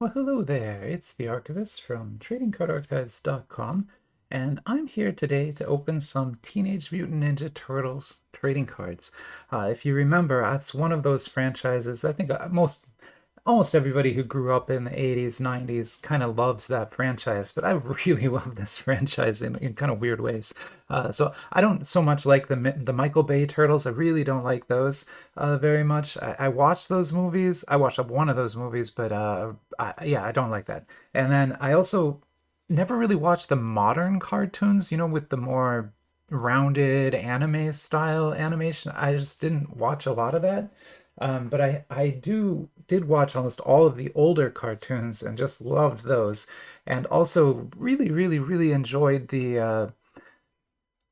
Well, hello there. It's the Archivist from TradingCardArchives.com, and I'm here today to open some Teenage Mutant Ninja Turtles trading cards. If you remember, that's one of those franchises I think almost everybody who grew up in the 80s, 90s kind of loves that franchise, but I really love this franchise in kind of weird ways. So I don't so much like the Michael Bay Turtles. I really don't like those very much. I watched those movies. I watched one of those movies, but yeah, I don't like that. And then I also never really watched the modern cartoons, with the more rounded anime style animation. I just didn't watch a lot of that. But I did watch almost all of the older cartoons and just loved those, and also really, really, really enjoyed the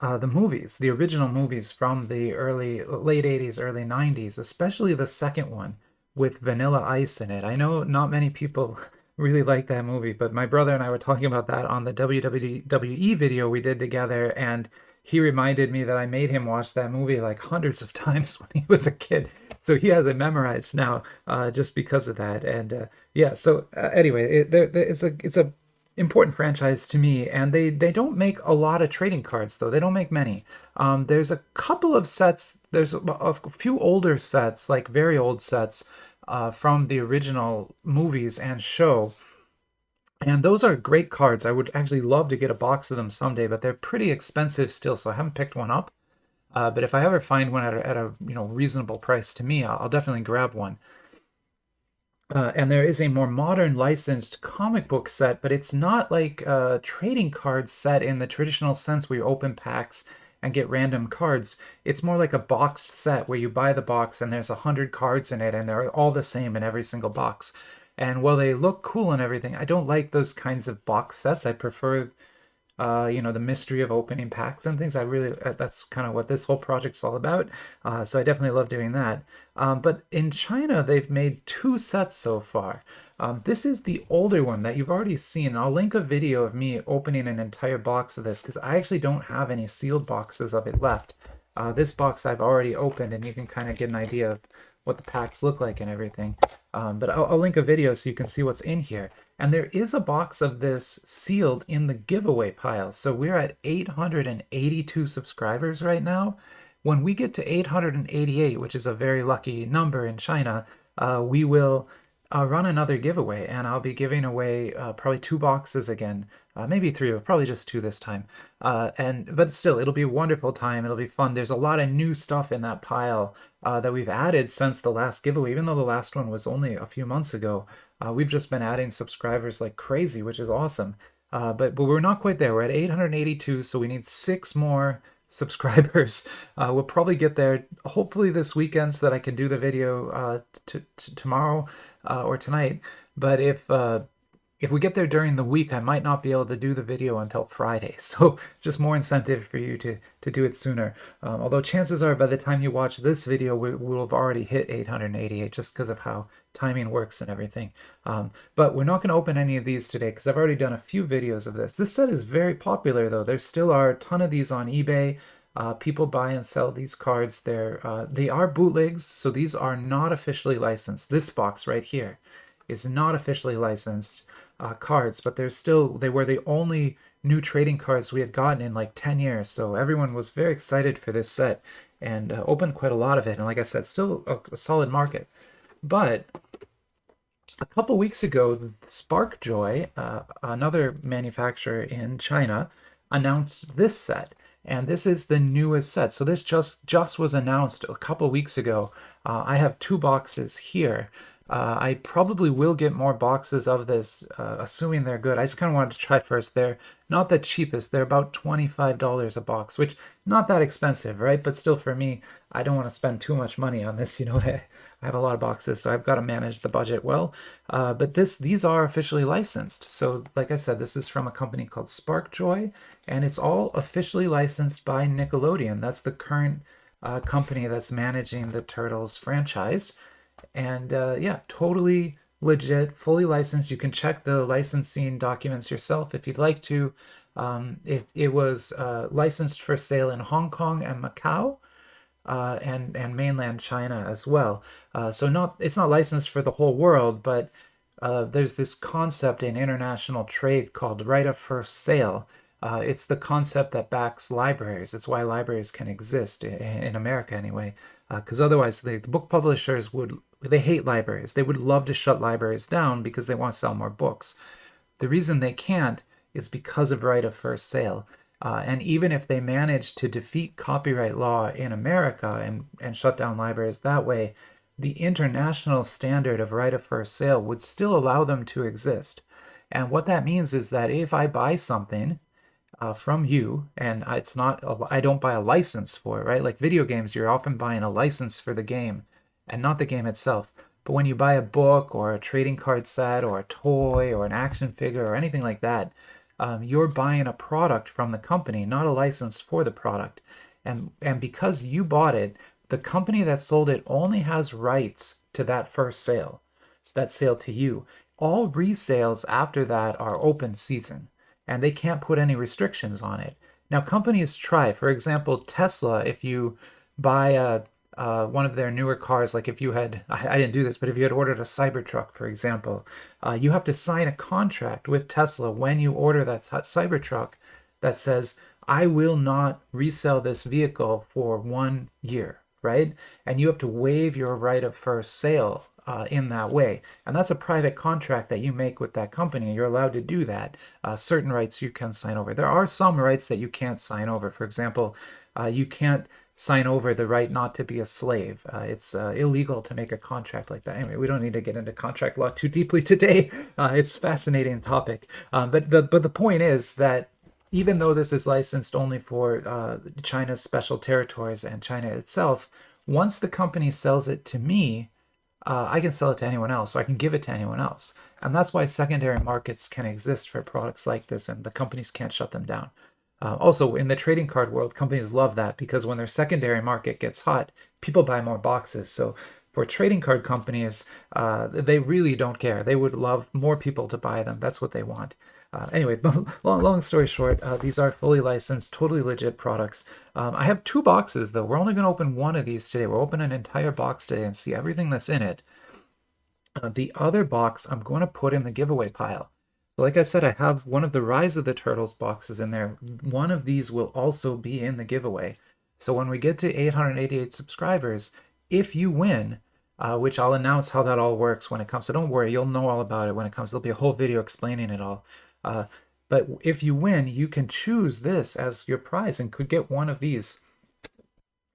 movies, the original movies from the late 80s, early 90s, especially the second one with Vanilla Ice in it. I know not many people really like that movie, but my brother and I were talking about that on the WWE video we did together, and he reminded me that I made him watch that movie like hundreds of times when he was a kid. So he has it memorized now, just because of that. And yeah, so anyway, it's a important franchise to me, and they don't make a lot of trading cards though. They don't make many. There's a couple of sets. There's a few older sets, like very old sets, from the original movies and show, and those are great cards. I would actually love to get a box of them someday, but they're pretty expensive still, so I haven't picked one up. But if I ever find one at a reasonable price to me, I'll definitely grab one. And there is a more modern licensed comic book set, but it's not like a trading card set in the traditional sense where you open packs and get random cards. It's more like a boxed set where you buy the box and there's 100 cards in it and they're all the same in every single box. And while they look cool and everything, I don't like those kinds of box sets. I prefer the mystery of opening packs and things. That's kind of what this whole project's all about. So I definitely love doing that. But in China, they've made two sets so far. This is the older one that you've already seen. I'll link a video of me opening an entire box of this because I actually don't have any sealed boxes of it left. This box I've already opened, and you can kind of get an idea of what the packs look like and everything. But I'll link a video so you can see what's in here. And there is a box of this sealed in the giveaway pile. So we're at 882 subscribers right now. When we get to 888, which is a very lucky number in China, we will run another giveaway, and I'll be giving away probably two boxes again, maybe three, but probably just two this time. But still, it'll be a wonderful time. It'll be fun. There's a lot of new stuff in that pile that we've added since the last giveaway, even though the last one was only a few months ago. We've just been adding subscribers like crazy, which is awesome. But we're not quite there. We're at 882, so we need six more subscribers. We'll probably get there hopefully this weekend so that I can do the video tomorrow or tonight. But if we get there during the week, I might not be able to do the video until Friday. So just more incentive for you to do it sooner. Although chances are by the time you watch this video, we'll have already hit 888 just because of how timing works and everything. But we're not going to open any of these today because I've already done a few videos of this. This set is very popular though. There still are a ton of these on eBay. People buy and sell these cards. They are bootlegs, so these are not officially licensed. This box right here is not officially licensed cards, but they were the only new trading cards we had gotten in like 10 years. So everyone was very excited for this set and opened quite a lot of it. And like I said, still a solid market. But a couple weeks ago, Sparkjoy, another manufacturer in China, announced this set. And this is the newest set. So this just was announced a couple weeks ago. I have two boxes here. I probably will get more boxes of this, assuming they're good. I just kind of wanted to try first. They're not the cheapest. They're about $25 a box, which not that expensive, right? But still, for me, I don't want to spend too much money on this. I have a lot of boxes, so I've got to manage the budget well. But these are officially licensed. So, like I said, this is from a company called Sparkjoy, and it's all officially licensed by Nickelodeon. That's the current company that's managing the Turtles franchise. And yeah, totally legit, fully licensed. You can check the licensing documents yourself if you'd like to. It was licensed for sale in Hong Kong and Macau, and mainland China as well. So it's not licensed for the whole world, but there's this concept in international trade called right of first sale. It's the concept that backs libraries. It's why libraries can exist in America anyway, because otherwise the book publishers they hate libraries. They would love to shut libraries down because they want to sell more books. The reason they can't is because of right of first sale. And even if they manage to defeat copyright law in America and shut down libraries that way, the international standard of right of first sale would still allow them to exist. And what that means is that if I buy something from you, and it's not, I don't buy a license for it, right? Like video games, you're often buying a license for the game and not the game itself. But when you buy a book or a trading card set or a toy or an action figure or anything like that, you're buying a product from the company, not a license for the product. And because you bought it, the company that sold it only has rights to that first sale, that sale to you. All resales after that are open season, and they can't put any restrictions on it. Now, companies try. For example, Tesla, if you buy one of their newer cars, like if you had, I didn't do this, but if you had ordered a Cybertruck, for example, you have to sign a contract with Tesla when you order that Cybertruck that says, I will not resell this vehicle for 1 year, right? And you have to waive your right of first sale in that way. And that's a private contract that you make with that company. You're allowed to do that. Certain rights you can sign over. There are some rights that you can't sign over. For example, you can't sign over the right not to be a slave. It's illegal to make a contract like that. Anyway, we don't need to get into contract law too deeply today. It's a fascinating topic. But the point is that even though this is licensed only for China's special territories and China itself, once the company sells it to me, I can sell it to anyone else, or I can give it to anyone else. And that's why secondary markets can exist for products like this, and the companies can't shut them down. Also, in the trading card world, companies love that because when their secondary market gets hot, people buy more boxes. So for trading card companies, they really don't care. They would love more people to buy them. That's what they want. Anyway, long story short, these are fully licensed, totally legit products. I have 2 boxes, though. We're only going to open one of these today. We'll open an entire box today and see everything that's in it. The other box I'm going to put in the giveaway pile. So like I said, I have one of the Rise of the Turtles boxes in there. One of these will also be in the giveaway. So when we get to 888 subscribers, if you win, which I'll announce how that all works when it comes. So don't worry, you'll know all about it when it comes. There'll be a whole video explaining it all. But if you win, you can choose this as your prize and could get one of these,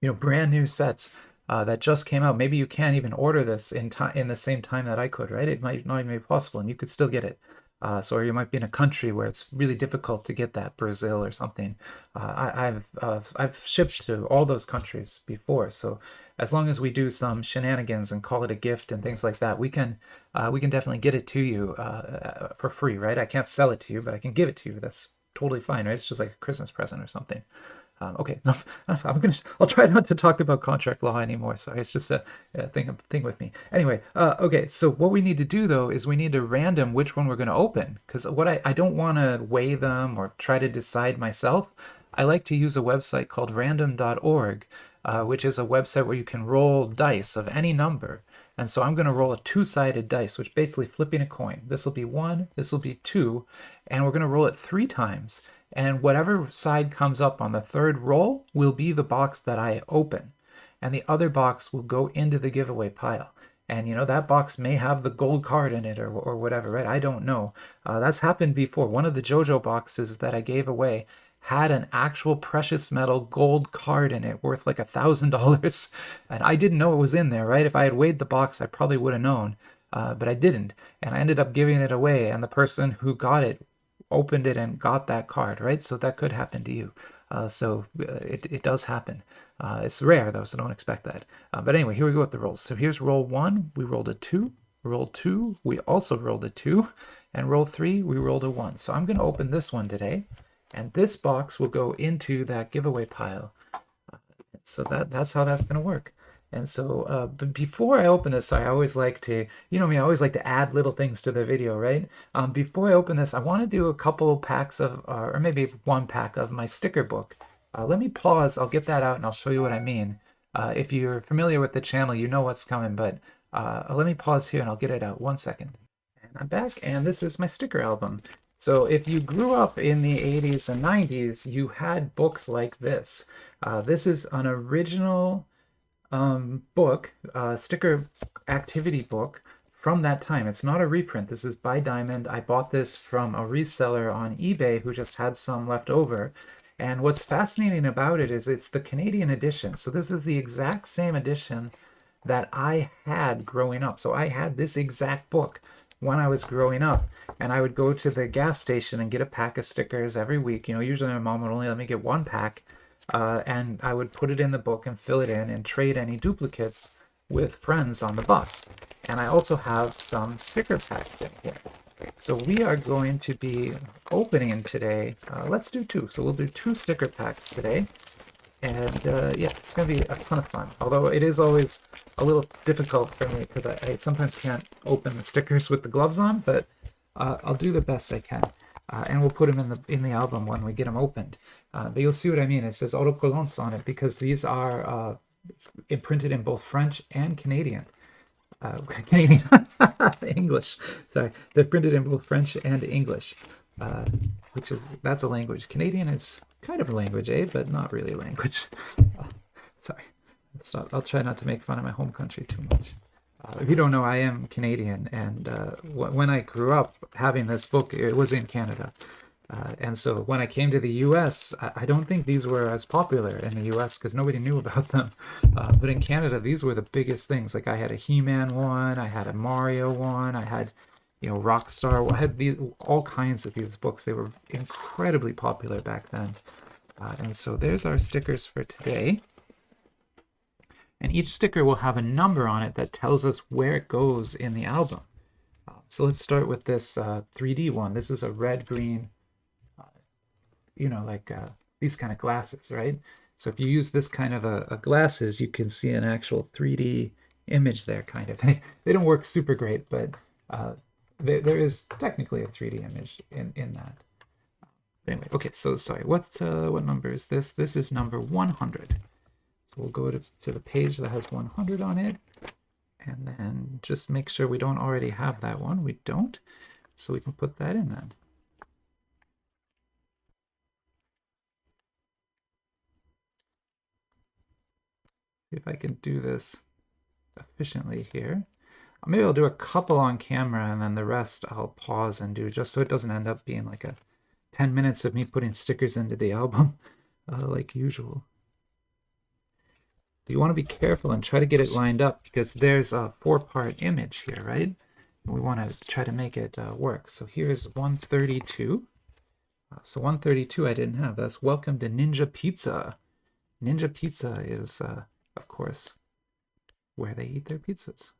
brand new sets that just came out. Maybe you can't even order this in the same time that I could, right? It might not even be possible, and you could still get it. Or you might be in a country where it's really difficult to get that, Brazil or something. I've shipped to all those countries before, so as long as we do some shenanigans and call it a gift and things like that, we can definitely get it to you for free, right? I can't sell it to you, but I can give it to you. That's totally fine, right? It's just like a Christmas present or something. Okay, enough. I'll try not to talk about contract law anymore. Sorry, it's just a thing with me. Anyway, okay. So what we need to do though is we need to random which one we're going to open, because I don't want to weigh them or try to decide myself. I like to use a website called random.org, which is a website where you can roll dice of any number. And so I'm going to roll a 2-sided dice, which basically flipping a coin. This will be 1, this will be 2, and we're going to roll it 3 times. And whatever side comes up on the 3rd roll will be the box that I open. And the other box will go into the giveaway pile. And, that box may have the gold card in it or whatever, right? I don't know. That's happened before. One of the JoJo boxes that I gave away had an actual precious metal gold card in it worth like $1,000. And I didn't know it was in there, right? If I had weighed the box, I probably would have known. But I didn't. And I ended up giving it away. And the person who got it opened it and got that card, right? So that could happen to you. It does happen. It's rare though, so don't expect that. But anyway, here we go with the rolls. So here's roll 1, we rolled a 2. Roll 2, we also rolled a 2. And roll 3, we rolled a 1. So I'm going to open this one today. And this box will go into that giveaway pile. So that's how that's going to work. And so, but before I open this, I always like to, I always like to add little things to the video, right? Before I open this, I want to do a couple packs of, or maybe 1 pack of my sticker book. Let me pause. I'll get that out and I'll show you what I mean. If you're familiar with the channel, you know what's coming, but let me pause here and I'll get it out. 1 second. And I'm back, and this is my sticker album. So if you grew up in the 80s and 90s, you had books like this. This is an original book, sticker activity book from that time. It's not a reprint. This is by Diamond. I bought this from a reseller on eBay who just had some left over. And what's fascinating about it is it's the Canadian edition. So this is the exact same edition that I had growing up. So I had this exact book when I was growing up, and I would go to the gas station and get a pack of stickers every week. You know, usually my mom would only let me get one pack, and I would put it in the book and fill it in and trade any duplicates with friends on the bus. And I also have some sticker packs in here. So we are going to be opening today. Let's do two. So we'll do two sticker packs today. And yeah, it's going to be a ton of fun. Although it is always a little difficult for me because I sometimes can't open the stickers with the gloves on, but I'll do the best I can. And we'll put them in the album when we get them opened. But you'll see what I mean. It says autocollants on it because these are imprinted in both French and Canadian. Canadian English. Sorry, they're printed in both French and English, that's a language. Canadian is kind of a language, but not really a language. Sorry, I'll try not to make fun of my home country too much. If you don't know, I am Canadian, and when I grew up having this book, it was in Canada. And so when I came to the US, I don't think these were as popular in the US because nobody knew about them. But in Canada, these were the biggest things. Like I had a He-Man one, I had a Mario one, I had, you know, Rockstar. I had all kinds of these books. They were incredibly popular back then. And so there's our stickers for today. And each sticker will have a number on it that tells us where it goes in the album. So let's start with this 3D one. This is a red-green, you know, like these kind of glasses, right? So if you use this kind of a glasses, you can see an actual 3D image there, kind of. They don't work super great, but there is technically a 3D image in that. Anyway, okay, so sorry, what number is this? This is number 100. So we'll go to the page that has 100 on it, and then just make sure we don't already have that one. We don't, so we can put that in then. If I can do this efficiently here. Maybe I'll do a couple on camera and then the rest I'll pause and do just so it doesn't end up being like a 10 minutes of me putting stickers into the album like usual. You want to be careful and try to get it lined up because there's a 4-part image here, right? And we want to try to make it work. So here's 132. So 132 I didn't have. That's Welcome to Ninja Pizza. Ninja Pizza is, of course, where they eat their pizzas.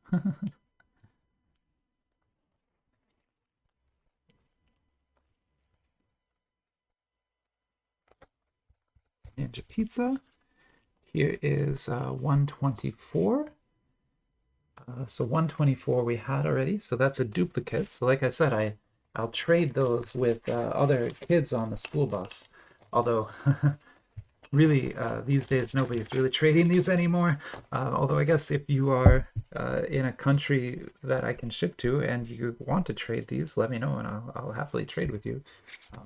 Ninja Pizza. Here is 124. So 124 we had already, so that's a duplicate. So like I said, I'll trade those with other kids on the school bus. Although, really, these days nobody's really trading these anymore. Although I guess if you are in a country that I can ship to and you want to trade these, let me know and I'll happily trade with you.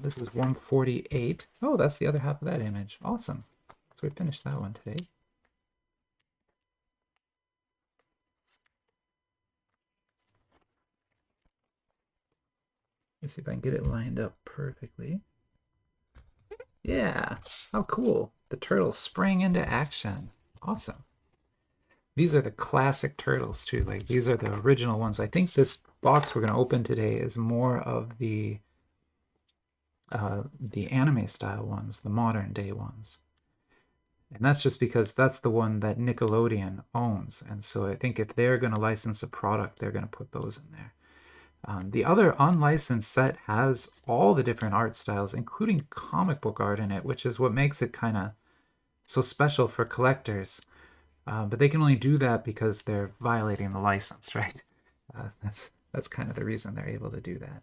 This is 148. Oh, that's the other half of that image. Awesome. So we finished that one today. Let's see if I can get it lined up perfectly. Yeah, how cool. The turtles sprang into action. Awesome. These are the classic turtles too. Like these are the original ones. I think this box we're going to open today is more of the anime style ones, the modern day ones. And that's just because that's the one that Nickelodeon owns. And so I think if they're going to license a product, they're going to put those in there. The other unlicensed set has all the different art styles, including comic book art in it, which is what makes it kind of so special for collectors. But they can only do that because they're violating the license, right? That's kind of the reason they're able to do that.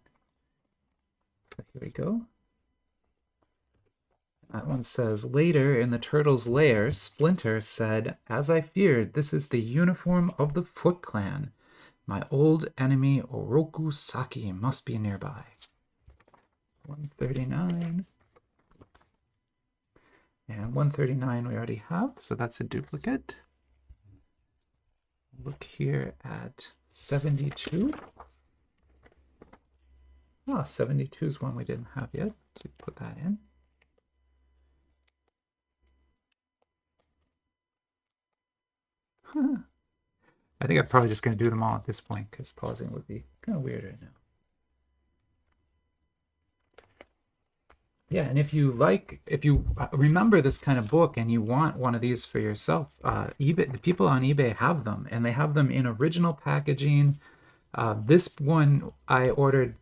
So here we go. That one says, later in the Turtles' lair, Splinter said, "As I feared, this is the uniform of the Foot Clan. My old enemy Oroku Saki must be nearby. 139. And 139 we already have, so that's a duplicate. Look here at 72. Oh, 72 is one we didn't have yet, so put that in. Huh. I think I'm probably just going to do them all at this point because pausing would be kind of weird right now. Yeah, and if you remember this kind of book and you want one of these for yourself, eBay, the people on eBay have them, and they have them in original packaging. This one I ordered.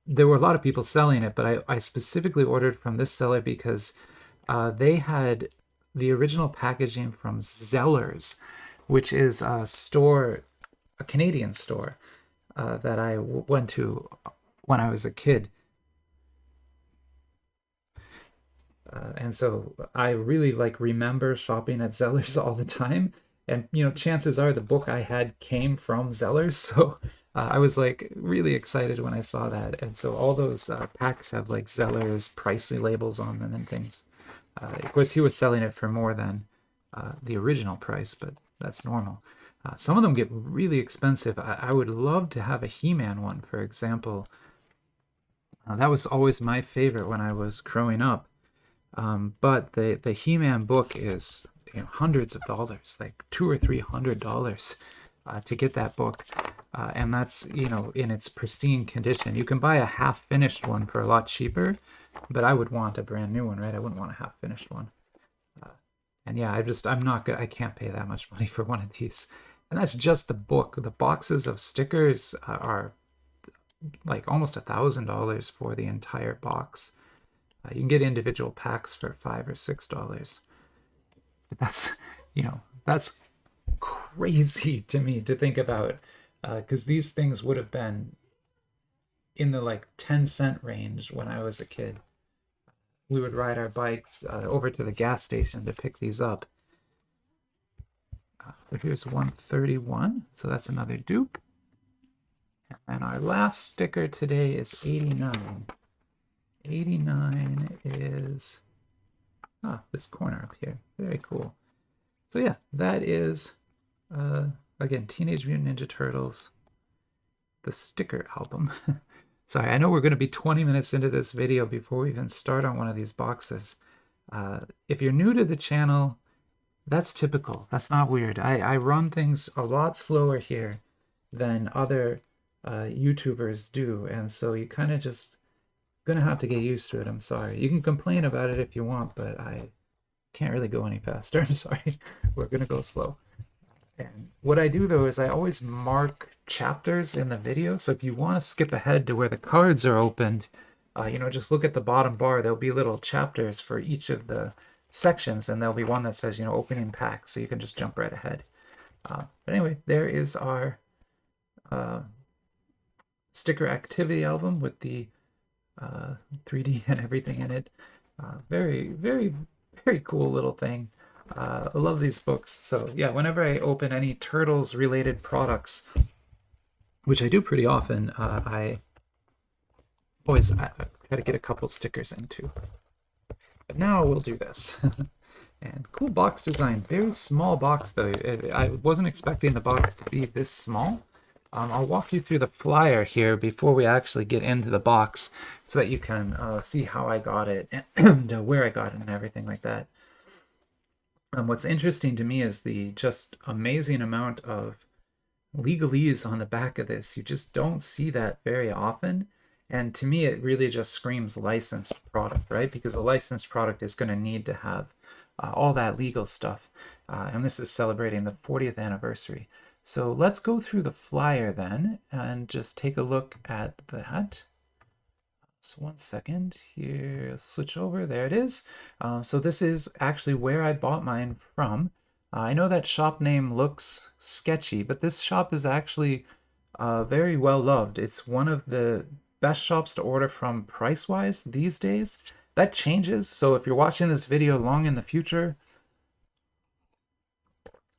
There were a lot of people selling it, but I specifically ordered from this seller because they had the original packaging from Zellers, which is a store, a Canadian store that I went to when I was a kid. And so I really remember shopping at Zellers all the time. And, chances are the book I had came from Zellers. So I was really excited when I saw that. And so all those packs have Zellers pricey labels on them and things. Of course, he was selling it for more than the original price, but that's normal. Some of them get really expensive. I would love to have a He-Man one, for example. That was always my favorite when I was growing up. But the He-Man book is hundreds of dollars, like $200 or $300 to get that book, and that's in its pristine condition. You can buy a half-finished one for a lot cheaper, but I would want a brand new one, right? I wouldn't want a half-finished one. And yeah, I'm not good. I can't pay that much money for one of these. And that's just the book. The boxes of stickers are almost $1,000 for the entire box. You can get individual packs for $5 or $6. But that's crazy to me to think about, because these things would have been in the 10-cent range when I was a kid. We would ride our bikes over to the gas station to pick these up. So here's 131. So that's another dupe. And our last sticker today is 89. 89 is this corner up here. Very cool. So yeah, that is again Teenage Mutant Ninja Turtles, the sticker album. Sorry, I know we're going to be 20 minutes into this video before we even start on one of these boxes. If you're new to the channel, that's typical. That's not weird. I run things a lot slower here than other YouTubers do, and so you kind of just gonna have to get used to it. I'm sorry. You can complain about it if you want, but I can't really go any faster. I'm sorry. We're gonna go slow. And what I do though is I always mark chapters in the video. So if you want to skip ahead to where the cards are opened, just look at the bottom bar. There'll be little chapters for each of the sections, and there'll be one that says, opening pack. So you can just jump right ahead. But anyway, there is our sticker activity album with the 3D and everything in it. Very, very, very cool little thing. I love these books. So yeah, whenever I open any Turtles related products, which I do pretty often, I always try to get a couple stickers in too. But now we'll do this. And cool box design. Very small box though. I wasn't expecting the box to be this small. I'll walk you through the flyer here before we actually get into the box so that you can see how I got it and where I got it and everything like that. What's interesting to me is the just amazing amount of legalese on the back of this. You just don't see that very often. And to me, it really just screams licensed product, right? Because a licensed product is going to need to have all that legal stuff. And this is celebrating the 40th anniversary. So let's go through the flyer then and just take a look at that. So 1 second here, switch over, there it is. So this is actually where I bought mine from. I know that shop name looks sketchy, but this shop is actually very well loved. It's one of the best shops to order from price-wise these days. That changes, so if you're watching this video long in the future,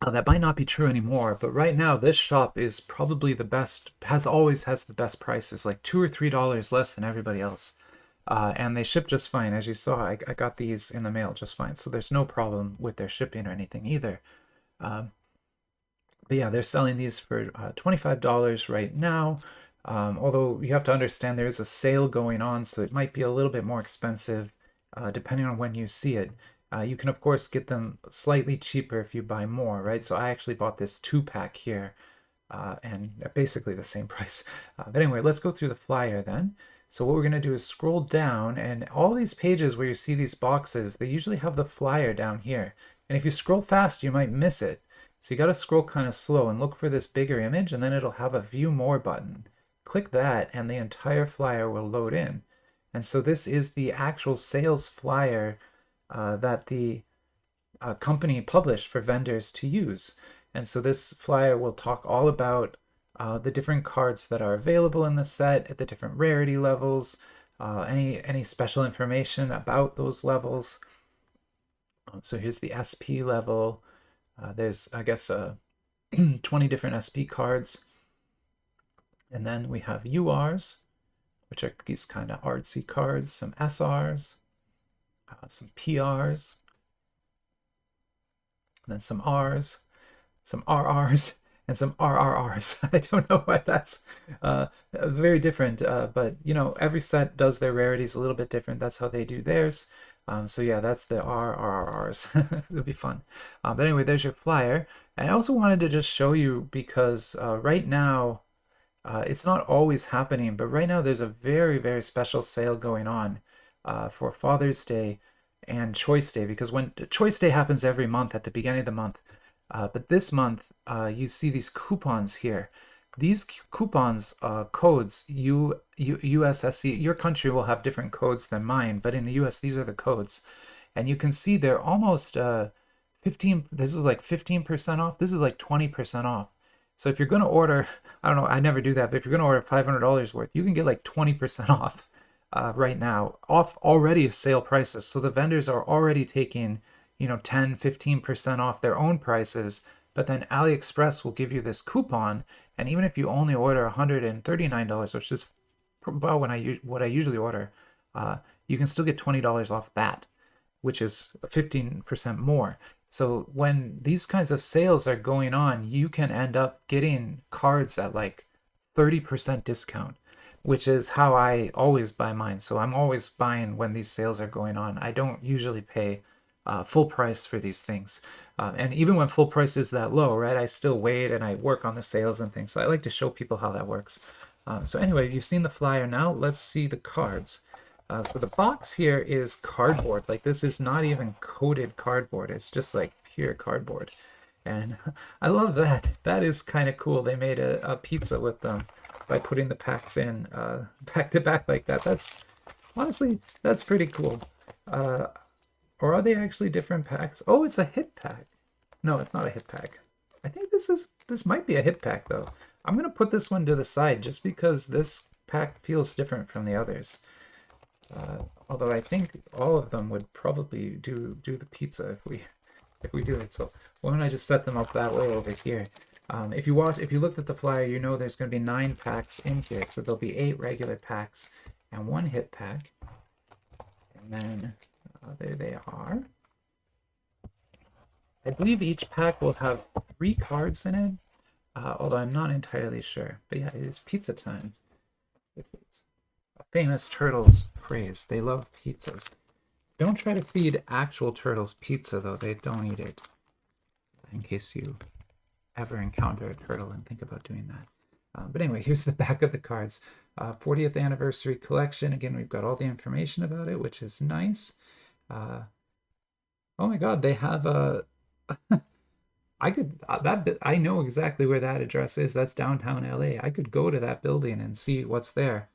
That might not be true anymore, but right now this shop is probably the best, has the best prices, like $2 or $3 less than everybody else. And they ship just fine. As you saw, I got these in the mail just fine. So there's no problem with their shipping or anything either. Um, but yeah, they're selling these for $25 right now. Although you have to understand there is a sale going on, so it might be a little bit more expensive depending on when you see it. You can, of course, get them slightly cheaper if you buy more, right? So I actually bought this 2-pack here and basically the same price. But anyway, let's go through the flyer then. So what we're going to do is scroll down, and all these pages where you see these boxes, they usually have the flyer down here. And if you scroll fast, you might miss it. So you got to scroll kind of slow and look for this bigger image, and then it'll have a view more button. Click that, and the entire flyer will load in. And so this is the actual sales flyer that the company published for vendors to use. And so this flyer will talk all about the different cards that are available in the set at the different rarity levels, any special information about those levels. So here's the SP level. There's, I guess, 20 different SP cards. And then we have URs, which are these kind of artsy cards, some SRs, some PRs, and then some Rs, some RRs, and some RRRs. I don't know why that's very different, but you know, every set does their rarities a little bit different. That's how they do theirs. So yeah, that's the RRRs. It'll be fun. But anyway, there's your flyer. And I also wanted to just show you because right now, it's not always happening, but right now there's a very, very special sale going on for Father's Day and Choice Day, because when Choice Day happens every month at the beginning of the month, but this month you see these coupons here. These coupons, codes, USSC, your country will have different codes than mine, but in the US, these are the codes. And you can see they're almost 15, this is like 15% off, this is like 20% off. So if you're going to order, I don't know, I never do that, but if you're going to order $500 worth, you can get like 20% off right now, off already sale prices. So the vendors are already taking, 10, 15% off their own prices, but then AliExpress will give you this coupon. And even if you only order $139, which is about what I usually order, you can still get $20 off that, which is 15% more. So when these kinds of sales are going on, you can end up getting cards at like 30% discount, which is how I always buy mine. So I'm always buying when these sales are going on. I don't usually pay full price for these things. And even when full price is that low, right, I still wait and I work on the sales and things. So I like to show people how that works. So anyway, you've seen the flyer now. Let's see the cards. So the box here is cardboard. Like this is not even coated cardboard. It's just like pure cardboard. And I love that. That is kind of cool. They made a pizza with them by putting the packs in back to back like that. That's honestly, that's pretty cool. Or are they actually different packs? Oh, it's a hit pack. No, it's not a hit pack. I think this might be a hit pack though. I'm gonna put this one to the side just because this pack feels different from the others. Although I think all of them would probably do the pizza if we do it. So why don't I just set them up that way over here? If you looked at the flyer, you know there's going to be 9 packs in here. So there'll be 8 regular packs and 1 hit pack. And then there they are. I believe each pack will have 3 cards in it, although I'm not entirely sure. But yeah, it is pizza time. It's a famous Turtles phrase. They love pizzas. Don't try to feed actual turtles pizza, though. They don't eat it. In case you ever encounter a turtle and think about doing that. But anyway, here's the back of the cards. 40th anniversary collection. Again, we've got all the information about it, which is nice. Oh my God, they have a. I know exactly where that address is. That's downtown LA. I could go to that building and see what's there.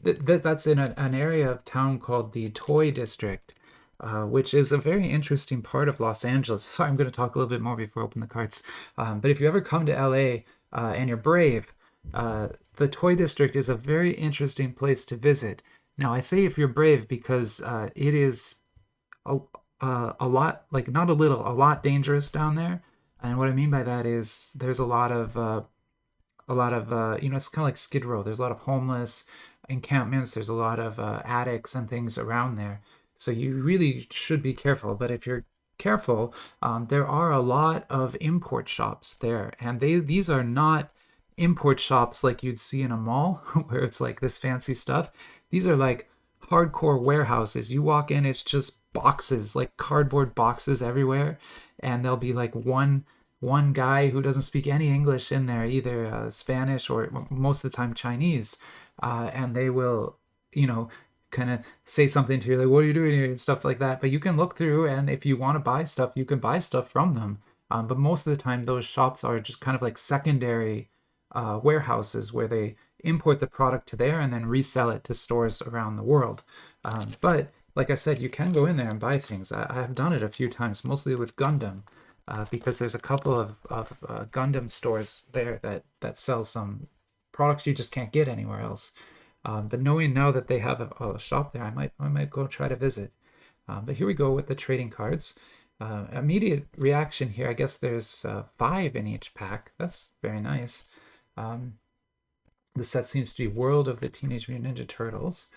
That's in an area of town called the Toy District, which is a very interesting part of Los Angeles. Sorry, I'm going to talk a little bit more before I open the cards. But if you ever come to LA and you're brave, the Toy District is a very interesting place to visit. Now, I say if you're brave because it is a lot, like not a little, a lot dangerous down there. And what I mean by that is there's you know, it's kind of like Skid Row. There's a lot of homeless encampments. There's a lot of attics and things around there. So you really should be careful. But if you're careful, there are a lot of import shops there, and these are not import shops like you'd see in a mall where it's like this fancy stuff. These are like hardcore warehouses. You walk in, it's just boxes, like cardboard boxes everywhere, and there'll be like one guy who doesn't speak any English in there, either Spanish or most of the time Chinese, and they will, you know, kind of say something to you like, "What are you doing here?" and stuff like that. But you can look through, and if you want to buy stuff, you can buy stuff from them. But most of the time, those shops are just kind of like secondary warehouses where they import the product to there and then resell it to stores around the world. But like I said, you can go in there and buy things. I have done it a few times, mostly with Gundam, because there's a couple of Gundam stores there that sell some products you just can't get anywhere else. But knowing now that they have a shop there, I might go try to visit. But here we go with the trading cards. Immediate reaction here. I guess there's 5 in each pack. That's very nice. The set seems to be World of the Teenage Mutant Ninja Turtles.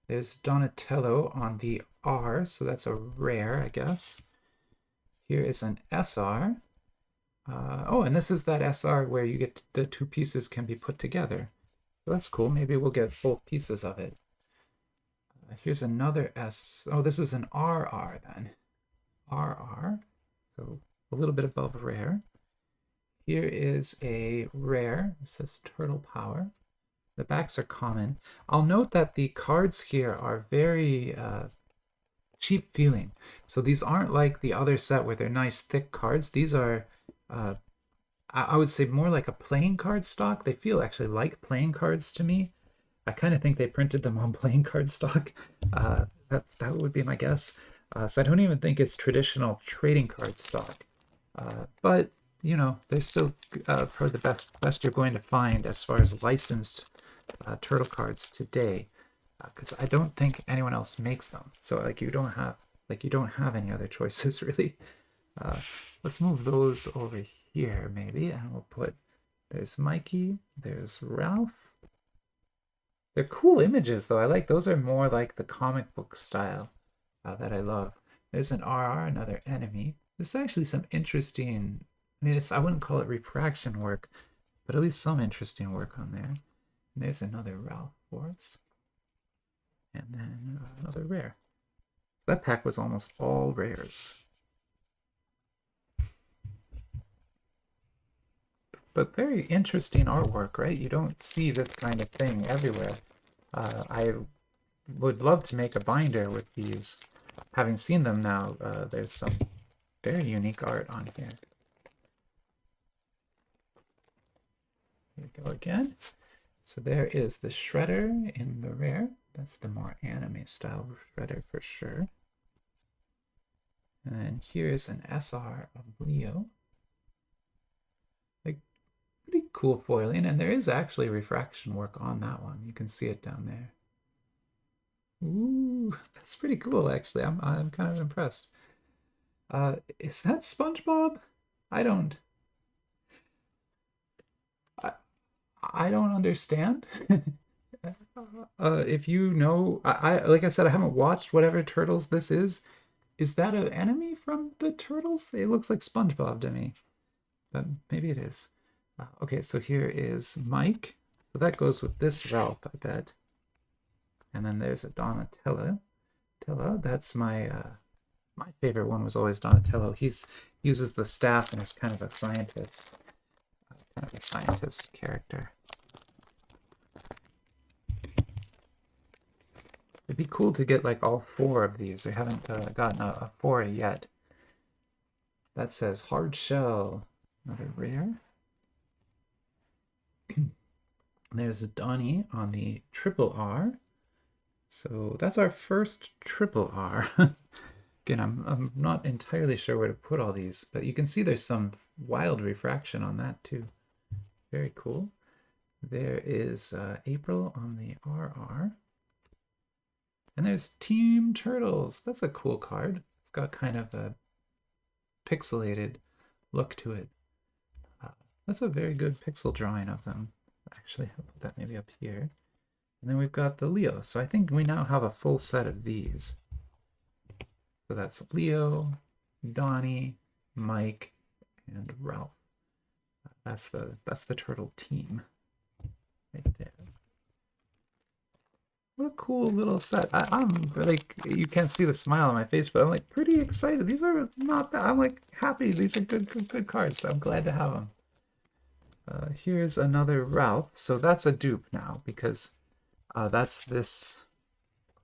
There's Donatello on the R, so that's a rare, I guess. Here is an SR. Oh, and this is that SR where you get the 2 pieces can be put together. So that's cool. Maybe we'll get both pieces of it. Here's another S. Oh, this is an RR then. RR. So a little bit above rare. Here is a rare. It says Turtle Power. The backs are common. I'll note that the cards here are very cheap feeling. So these aren't like the other set where they're nice thick cards. These are, I would say, more like a playing card stock. They feel actually like playing cards to me. I kind of think they printed them on playing card stock. That would be my guess. So I don't even think it's traditional trading card stock. But you know, they're still probably the best you're going to find as far as licensed turtle cards today, because I don't think anyone else makes them. So like you don't have any other choices really. Let's move those over here maybe, and we'll put, there's Mikey, there's Ralph. They're cool images though. I like those, are more like the comic book style that I love. There's an RR, another enemy. This is actually some interesting, I mean, I wouldn't call it refraction work, but at least some interesting work on there. And there's another Ralph for us. And then another rare. So that pack was almost all rares. But very interesting artwork, right? You don't see this kind of thing everywhere. I would love to make a binder with these. Having seen them now, there's some very unique art on here. Here we go again. So there is the Shredder in the rare. That's the more anime style Shredder for sure. And here is an SR of Leo. Like, pretty cool foiling, and there is actually refraction work on that one. You can see it down there. Ooh, that's pretty cool actually. I'm kind of impressed. Is that SpongeBob? I don't understand. If you know, like I said, I haven't watched whatever Turtles this is. Is that an enemy from the Turtles? It looks like SpongeBob to me, but maybe it is. Okay, so here is Mike. So that goes with this Ralph, I bet. And then there's a Donatello. That's my my favorite one was always Donatello. He uses the staff and is kind of a scientist character. It'd be cool to get like all 4 of these. I haven't gotten a 4 yet. That says Hard Shell, another rare. There's a Donnie on the triple R. So that's our first triple R. Again, I'm not entirely sure where to put all these, but you can see there's some wild refraction on that too. Very cool. There is April on the RR. And there's Team Turtles. That's a cool card. It's got kind of a pixelated look to it. That's a very good pixel drawing of them. Actually, I'll put that maybe up here. And then we've got the Leo. So I think we now have a full set of these. So that's Leo, Donnie, Mike, and Ralph. That's the turtle team right there. What a cool little set. I'm like, you can't see the smile on my face, but I'm like pretty excited. These are not bad. I'm like happy. These are good cards. So I'm glad to have them. Here's another Ralph. So that's a dupe now because that's this.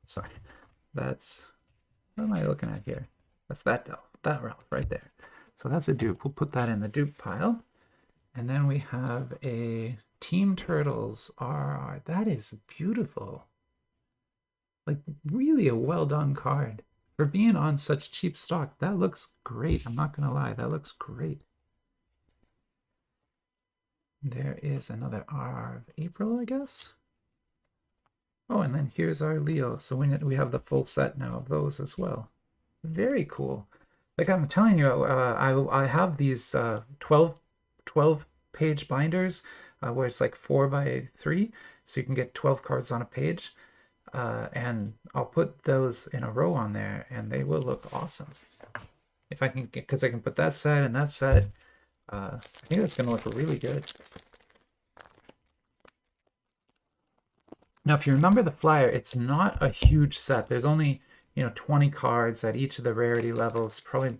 Sorry, that's what am I looking at here? That's that Ralph right there. So that's a dupe. We'll put that in the dupe pile. And then we have a Team Turtles RR. That is beautiful. Like really a well done card. For being on such cheap stock, that looks great. I'm not gonna lie, that looks great. There is another RR of April, I guess. Oh, and then here's our Leo. So we have the full set now of those as well. Very cool. Like I'm telling you, I have these 12 page binders where it's like 4x3, so you can get 12 cards on a page. And I'll put those in a row on there, and they will look awesome. If I can, because I can put that set and that set. I think that's going to look really good. Now, if you remember the Flyer, it's not a huge set. There's only 20 cards at each of the rarity levels. Probably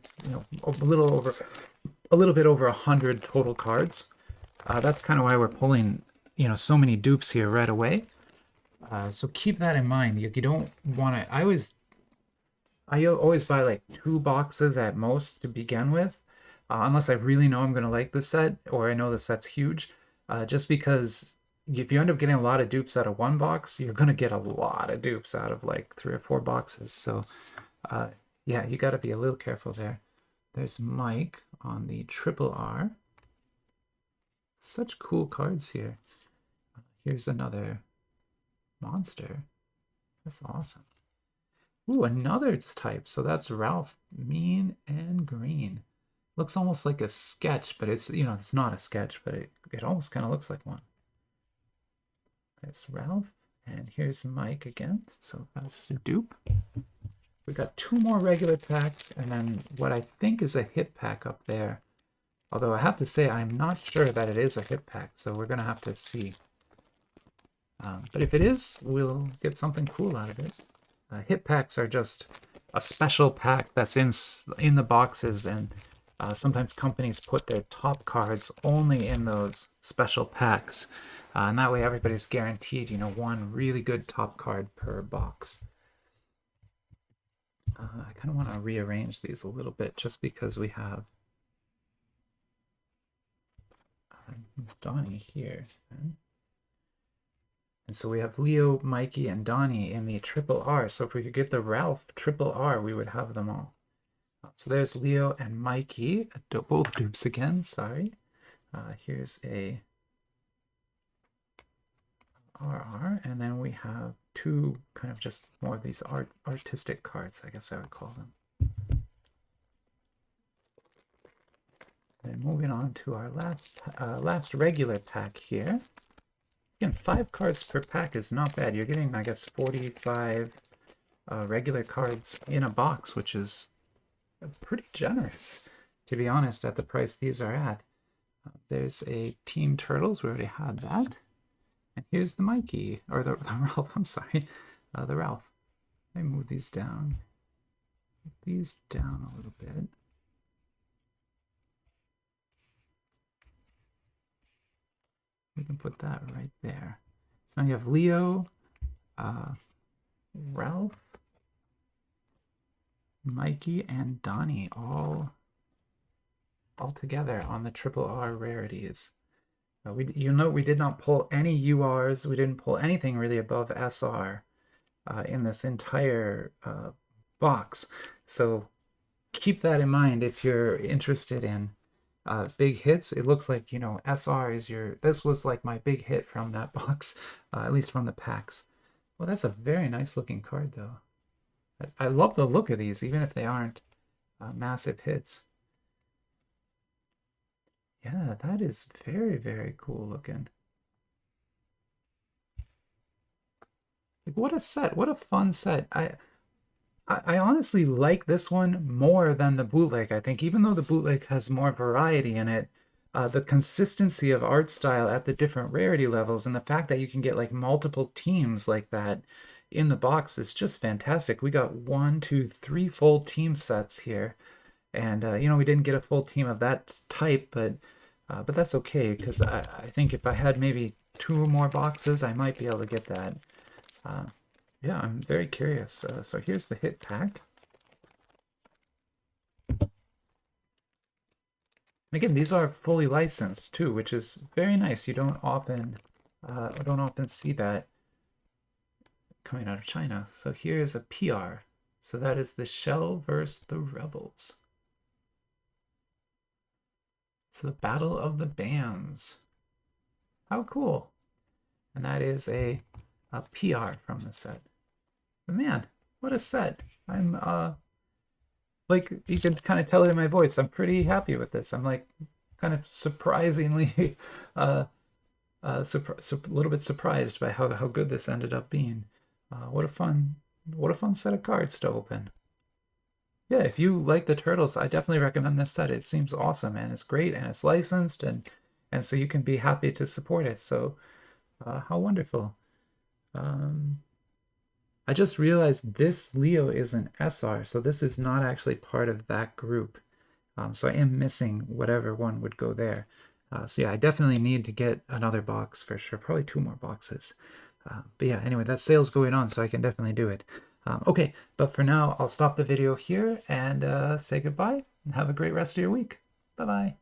a little bit over 100 total cards. That's kind of why we're pulling so many dupes here right away. So keep that in mind. You don't want to. I always buy like 2 boxes at most to begin with, unless I really know I'm going to like the set or I know the set's huge. Just because if you end up getting a lot of dupes out of 1 box, you're going to get a lot of dupes out of like 3 or 4 boxes. So yeah, you got to be a little careful there. There's Mike on the triple R. Such cool cards here. Here's another monster. That's awesome. Ooh, another type. So that's Ralph, mean and green. Looks almost like a sketch, but it's it's not a sketch, but it almost kind of looks like one. There's Ralph, and here's Mike again. So that's the dupe. We got 2 more regular packs, and then what I think is a hit pack up there. Although I have to say I'm not sure that it is a hit pack, so we're gonna have to see. But if it is, we'll get something cool out of it. Hit packs are just a special pack that's in the boxes, and sometimes companies put their top cards only in those special packs. And that way everybody's guaranteed, one really good top card per box. I kind of want to rearrange these a little bit just because we have Donnie here. And so we have Leo, Mikey, and Donnie in the triple R. So if we could get the Ralph triple R, we would have them all. So there's Leo and Mikey, both dupes again, sorry. Here's a RR, and then we have 2 kind of just more of these artistic cards, I guess I would call them. And moving on to our last regular pack here. Again, 5 cards per pack is not bad. You're getting, I guess, 45 regular cards in a box, which is pretty generous, to be honest, at the price these are at. There's a Team Turtles. We already had that. And here's the Mikey, or the Ralph, I'm sorry, the Ralph. Let me move these down. Move these down a little bit. We can put that right there. So now you have Leo, Ralph, Mikey, and Donnie all together on the triple R rarities. We did not pull any URs. We didn't pull anything really above SR in this entire box. So keep that in mind if you're interested in big hits. It looks like SR is this was like my big hit from that box, at least from the packs. Well, that's a very nice looking card though. I love the look of these, even if they aren't massive hits. Yeah, that is very, very cool looking. Like, what a set. What a fun set. I honestly like this one more than the bootleg. I think even though the bootleg has more variety in it, the consistency of art style at the different rarity levels and the fact that you can get like multiple teams like that in the box is just fantastic. We got one, two, three full team sets here. And you know, we didn't get a full team of that type, but that's okay because I think if I had maybe two more boxes, I might be able to get that. Uh, yeah, I'm very curious. So here's the hit pack. And again, these are fully licensed too, which is very nice. You don't often see that coming out of China. So here's a PR. So that is the Shell versus the Rebels. It's the Battle of the Bands. How cool! And that is a PR from the set. But man, what a set! I'm like you can kind of tell it in my voice. I'm pretty happy with this. I'm like kind of surprisingly uh a little bit surprised by how good this ended up being. What a fun set of cards to open. Yeah, if you like the turtles, I definitely recommend this set. It seems awesome and it's great and it's licensed and so you can be happy to support it. So how wonderful. Um, I just realized this Leo is an SR, so this is not actually part of that group. So I am missing whatever one would go there. So yeah, I definitely need to get another box for sure, probably two more boxes. But yeah, anyway, that sale's going on, so I can definitely do it. Okay, but for now, I'll stop the video here and say goodbye and have a great rest of your week. Bye-bye.